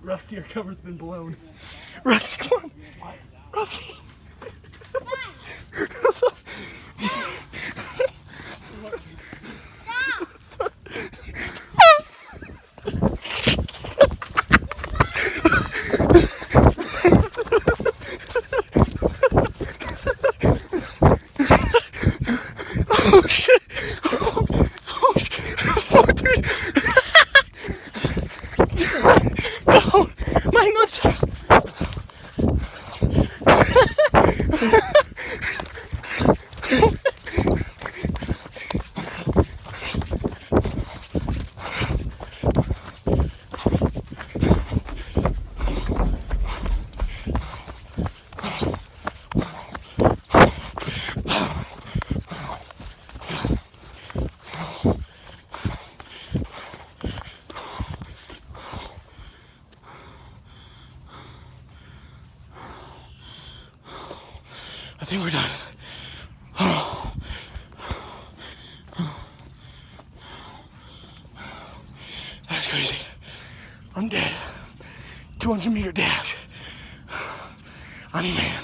Rusty, our cover's been blown. Rusty, come on. Rusty. Oh shit! Oh shit! Fuck, dude! Oh, my nuts! I think we're done. That's crazy. I'm dead. 200-meter dash. I'm a man.